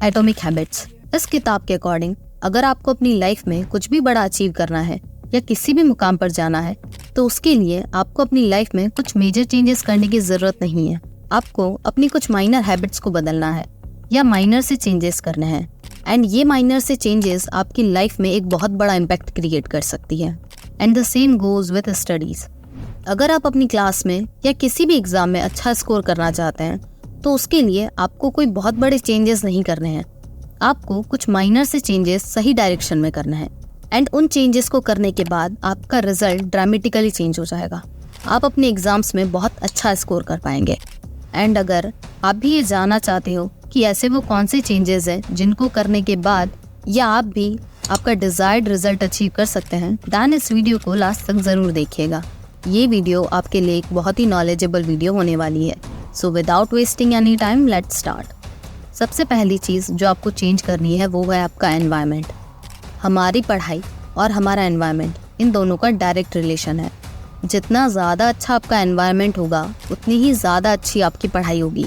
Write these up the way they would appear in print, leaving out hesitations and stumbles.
Atomic habits. इस किताब के अकॉर्डिंग अगर आपको अपनी लाइफ में कुछ भी बड़ा अचीव करना है या किसी भी मुकाम पर जाना है तो उसके लिए आपको अपनी लाइफ में कुछ मेजर चेंजेस करने की ज़रूरत नहीं है। आपको अपनी कुछ माइनर हैबिट्स को बदलना है या माइनर से चेंजेस करने हैं। एंड ये माइनर से चेंजेस आपकी लाइफ में एक बहुत बड़ा इम्पैक्ट क्रिएट कर सकती है। And the same goes with studies. अगर आप अपनी क्लास में या किसी भी एग्ज़ाम में अच्छा स्कोर करना चाहते हैं तो उसके लिए आपको कोई बहुत बड़े चेंजेस नहीं करने हैं। आपको कुछ माइनर से चेंजेस सही डायरेक्शन में करना है। एंड उन चेंजेस को करने के बाद आपका रिजल्ट ड्रामेटिकली चेंज हो जाएगा। आप अपने एग्जाम्स में बहुत अच्छा स्कोर कर पाएंगे। एंड अगर आप भी ये जानना चाहते हो कि ऐसे वो कौन से चेंजेस हैं जिनको करने के बाद या आप भी आपका डिज़ायर्ड रिजल्ट अचीव कर सकते हैं, दैन इस वीडियो को लास्ट तक ज़रूर देखिएगा। ये वीडियो आपके लिए एक बहुत ही नॉलेजेबल वीडियो होने वाली है। So without wasting any time let's start. सबसे पहली चीज़ जो आपको चेंज करनी है वो है आपका एनवायरनमेंट। हमारी पढ़ाई और हमारा एनवायरनमेंट, इन दोनों का डायरेक्ट रिलेशन है। जितना ज़्यादा अच्छा आपका एनवायरनमेंट होगा उतनी ही ज़्यादा अच्छी आपकी पढ़ाई होगी,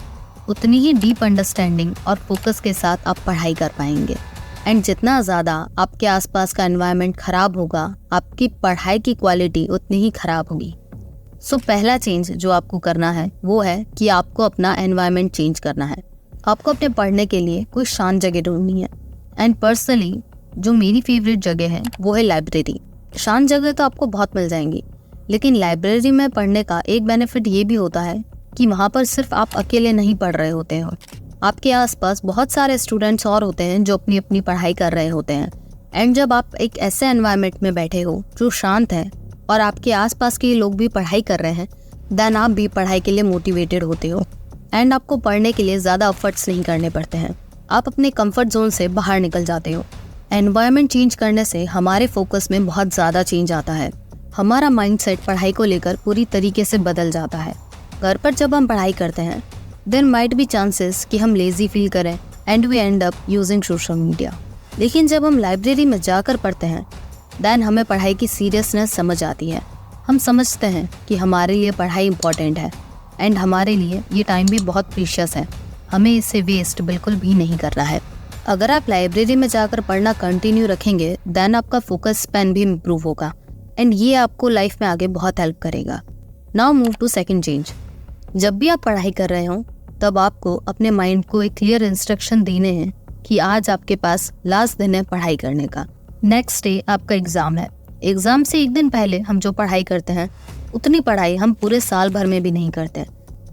उतनी ही डीप अंडरस्टैंडिंग और फोकस के साथ आप पढ़ाई कर पाएंगे। एंड जितना ज़्यादा आपके आसपास का एनवायरनमेंट ख़राब होगा आपकी पढ़ाई की क्वालिटी उतनी ही ख़राब होगी। सो पहला चेंज जो आपको करना है वो है कि आपको अपना एनवायरनमेंट चेंज करना है। आपको अपने पढ़ने के लिए कोई शांत जगह ढूंढनी है। एंड पर्सनली जो मेरी फेवरेट जगह है वो है लाइब्रेरी। शांत जगह तो आपको बहुत मिल जाएंगी, लेकिन लाइब्रेरी में पढ़ने का एक बेनिफिट ये भी होता है कि वहाँ पर सिर्फ आप अकेले नहीं पढ़ रहे होते हैं, आपके आसपास बहुत सारे स्टूडेंट्स और होते हैं जो अपनी अपनी पढ़ाई कर रहे होते हैं। एंड जब आप एक ऐसे एनवायरनमेंट में बैठे हो जो शांत है और आपके आसपास के लोग भी पढ़ाई कर रहे हैं, देन आप भी पढ़ाई के लिए मोटिवेटेड होते हो। एंड आपको पढ़ने के लिए ज़्यादा एफर्ट्स नहीं करने पड़ते हैं, आप अपने कंफर्ट जोन से बाहर निकल जाते हो। एनवायरनमेंट चेंज करने से हमारे फोकस में बहुत ज़्यादा चेंज आता है। हमारा माइंडसेट पढ़ाई को लेकर पूरी तरीके से बदल जाता है। घर पर जब हम पढ़ाई करते हैं देन माइट बी चांसेस कि हम लेज़ी फील करें and we end up using social media. लेकिन जब हम लाइब्रेरी में जाकर पढ़ते हैं देन हमें पढ़ाई की सीरियसनेस समझ आती है। हम समझते हैं कि हमारे लिए पढ़ाई इंपॉर्टेंट है एंड हमारे लिए ये टाइम भी बहुत प्रीशियस है, हमें इसे वेस्ट बिल्कुल भी नहीं करना है। अगर आप लाइब्रेरी में जाकर पढ़ना कंटिन्यू रखेंगे देन आपका फोकस स्पैन भी इम्प्रूव होगा एंड ये आपको लाइफ में आगे बहुत हेल्प करेगा। Now move to second change. जब भी आप पढ़ाई कर रहे हो तब आपको अपने माइंड को एक क्लियर इंस्ट्रक्शन देने हैं कि आज आपके पास लास्ट दिन है पढ़ाई करने का। नेक्स्ट डे आपका एग्ज़ाम है। एग्ज़ाम से एक दिन पहले हम जो पढ़ाई करते हैं उतनी पढ़ाई हम पूरे साल भर में भी नहीं करते।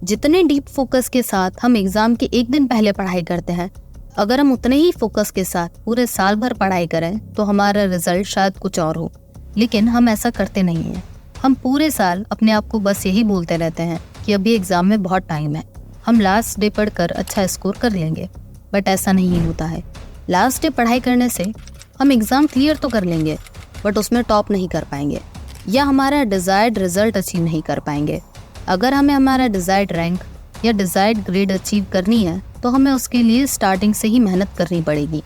जितने डीप फोकस के साथ हम एग्ज़ाम के एक दिन पहले पढ़ाई करते हैं, अगर हम उतने ही फोकस के साथ पूरे साल भर पढ़ाई करें तो हमारा रिजल्ट शायद कुछ और हो। लेकिन हम ऐसा करते नहीं हैं। हम पूरे साल अपने आप को बस यही बोलते रहते हैं कि अभी एग्ज़ाम में बहुत टाइम है, हम लास्ट डे पढ़कर अच्छा स्कोर कर लेंगे। बट ऐसा नहीं होता है। लास्ट डे पढ़ाई करने से हम एग्ज़ाम क्लियर तो कर लेंगे बट उसमें टॉप नहीं कर पाएंगे या हमारा डिज़ायर्ड रिजल्ट अचीव नहीं कर पाएंगे। अगर हमें हमारा डिज़ायर्ड रैंक या डिज़ायर्ड ग्रेड अचीव करनी है तो हमें उसके लिए स्टार्टिंग से ही मेहनत करनी पड़ेगी।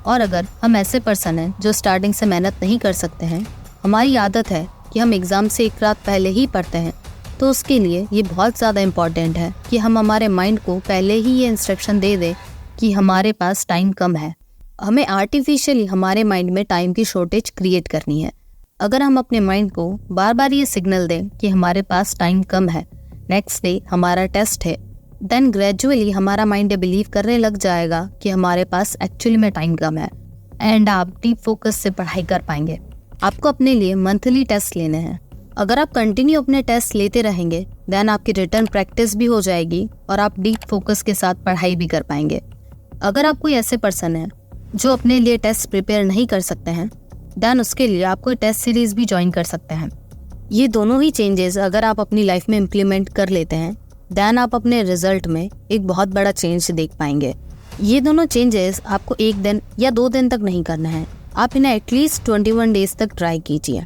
और अगर हम ऐसे पर्सन हैं जो स्टार्टिंग से मेहनत नहीं कर सकते हैं, हमारी आदत है कि हम एग्ज़ाम से एक रात पहले ही पढ़ते हैं, तो उसके लिए ये बहुत ज़्यादा इम्पॉर्टेंट है कि हम हमारे माइंड को पहले ही ये इंस्ट्रक्शन दे दें कि हमारे पास टाइम कम है। हमें आर्टिफिशियली हमारे माइंड में टाइम की शॉर्टेज क्रिएट करनी है। अगर हम अपने माइंड को बार बार ये सिग्नल दें कि हमारे पास टाइम कम है, नेक्स्ट डे हमारा टेस्ट है, देन ग्रेजुअली हमारा माइंड बिलीव करने लग जाएगा कि हमारे पास एक्चुअली में टाइम कम है एंड आप डीप फोकस से पढ़ाई कर पाएंगे। आपको अपने लिए मंथली टेस्ट लेने हैं। अगर आप कंटिन्यू अपने टेस्ट लेते रहेंगे देन आपकी रिटर्न प्रैक्टिस भी हो जाएगी और आप डीप फोकस के साथ पढ़ाई भी कर पाएंगे। अगर आप कोई ऐसे पर्सन है जो अपने लिए टेस्ट प्रिपेयर नहीं कर सकते हैं देन उसके लिए आप कोई टेस्ट सीरीज़ भी ज्वाइन कर सकते हैं। ये दोनों ही चेंजेस अगर आप अपनी लाइफ में इम्प्लीमेंट कर लेते हैं देन आप अपने रिजल्ट में एक बहुत बड़ा चेंज देख पाएंगे। ये दोनों चेंजेस आपको एक दिन या 2 दिन तक नहीं करना है, आप इन्हें एटलीस्ट 21 डेज तक ट्राई कीजिए।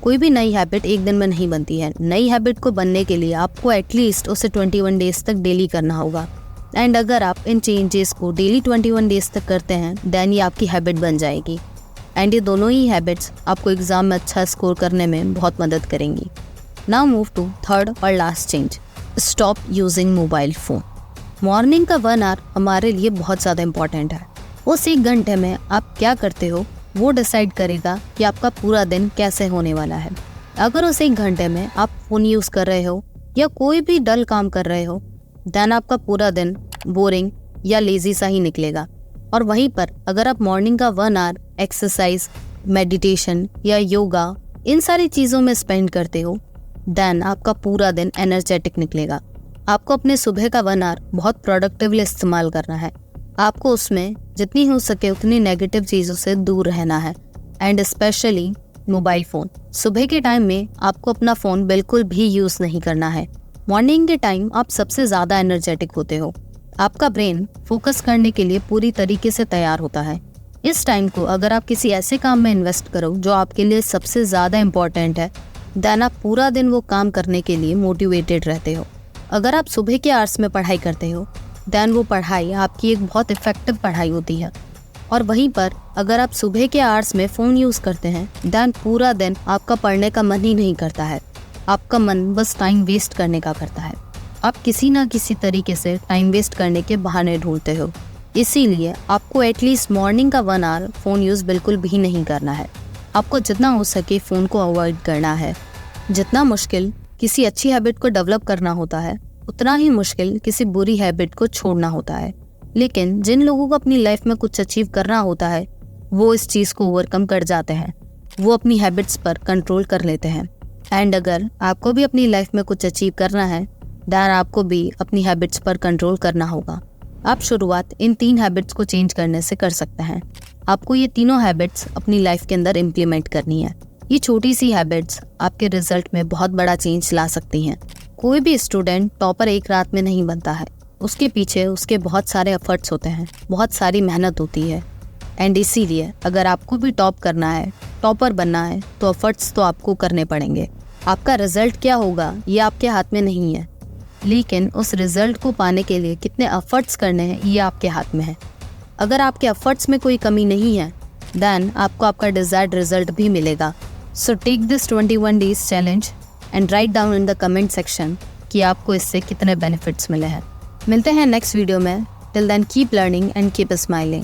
कोई भी नई हैबिट एक दिन में नहीं बनती है। नई हैबिट को बनने के लिए आपको एटलीस्ट उसे 21 डेज तक डेली करना होगा। एंड अगर आप इन चेंजेस को डेली 21 डेज तक करते हैं देन ये आपकी हैबिट बन जाएगी। एंड ये दोनों ही हैबिट्स आपको एग्ज़ाम में अच्छा स्कोर करने में बहुत मदद करेंगी। नाउ मूव टू थर्ड और last change, stop using mobile phone. Morning का 1 आवर हमारे लिए बहुत ज़्यादा इम्पॉर्टेंट है। उस 1 घंटे में आप क्या करते हो वो डिसाइड करेगा कि आपका पूरा दिन कैसे होने वाला है। अगर उस 1 घंटे में आप फ़ोन यूज़ कर रहे हो या कोई भी डल काम कर रहे हो, देन आपका पूरा दिन बोरिंग या लेज़ी सा ही निकलेगा। और वहीं पर अगर आप मॉर्निंग का 1 आवर एक्सरसाइज, मेडिटेशन या योगा इन सारी चीज़ों में स्पेंड करते हो, देन आपका पूरा दिन एनर्जेटिक निकलेगा। आपको अपने सुबह का 1 आवर बहुत प्रोडक्टिवली इस्तेमाल करना है। आपको उसमें जितनी हो सके उतनी नेगेटिव चीज़ों से दूर रहना है, एंड स्पेशली मोबाइल फ़ोन। सुबह के टाइम में आपको अपना फ़ोन बिल्कुल भी यूज़ नहीं करना है। मॉर्निंग के टाइम आप सबसे ज़्यादा एनर्जेटिक होते हो। आपका ब्रेन फोकस करने के लिए पूरी तरीके से तैयार होता है। इस टाइम को अगर आप किसी ऐसे काम में इन्वेस्ट करो जो आपके लिए सबसे ज़्यादा इम्पॉर्टेंट है, देन आप पूरा दिन वो काम करने के लिए मोटिवेटेड रहते हो। अगर आप सुबह के आवर्स में पढ़ाई करते हो, देन वो पढ़ाई आपकी एक बहुत इफ़ेक्टिव पढ़ाई होती है। और वहीं पर अगर आप सुबह के आवर्स में फ़ोन यूज़ करते हैं, देन पूरा दिन आपका पढ़ने का मन ही नहीं करता है। आपका मन बस टाइम वेस्ट करने का करता है। आप किसी ना किसी तरीके से टाइम वेस्ट करने के बहाने ढूंढते हो। इसीलिए आपको एटलीस्ट मॉर्निंग का 1 आवर फ़ोन यूज़ बिल्कुल भी नहीं करना है। आपको जितना हो सके फ़ोन को अवॉइड करना है। जितना मुश्किल किसी अच्छी हैबिट को डेवलप करना होता है, उतना ही मुश्किल किसी बुरी हैबिट को छोड़ना होता है। लेकिन जिन लोगों को अपनी लाइफ में कुछ अचीव करना होता है, वो इस चीज़ को ओवरकम कर जाते हैं। वो अपनी हैबिट्स पर कंट्रोल कर लेते हैं। एंड अगर आपको भी अपनी लाइफ में कुछ अचीव करना है, देन आपको भी अपनी हैबिट्स पर कंट्रोल करना होगा। आप शुरुआत इन 3 हैबिट्स को चेंज करने से कर सकते हैं। आपको ये तीनों हैबिट्स अपनी लाइफ के अंदर इम्प्लीमेंट करनी है। ये छोटी सी हैबिट्स आपके रिजल्ट में बहुत बड़ा चेंज ला सकती हैं। कोई भी स्टूडेंट टॉपर एक रात में नहीं बनता है। उसके पीछे उसके बहुत सारे एफर्ट्स होते हैं, बहुत सारी मेहनत होती है। एंड इसीलिए अगर आपको भी टॉप करना है, टॉपर बनना है, तो एफर्ट्स तो आपको करने पड़ेंगे। आपका रिजल्ट क्या होगा ये आपके हाथ में नहीं है, लेकिन उस रिजल्ट को पाने के लिए कितने एफर्ट्स करने हैं ये आपके हाथ में है। अगर आपके एफर्ट्स में कोई कमी नहीं है, देन आपको आपका डिजायर्ड रिजल्ट भी मिलेगा। So take this 21 days challenge and write down in the comment section कि आपको इससे कितने बेनिफिट्स मिले हैं। मिलते हैं नेक्स्ट वीडियो में। Till then keep learning and keep smiling.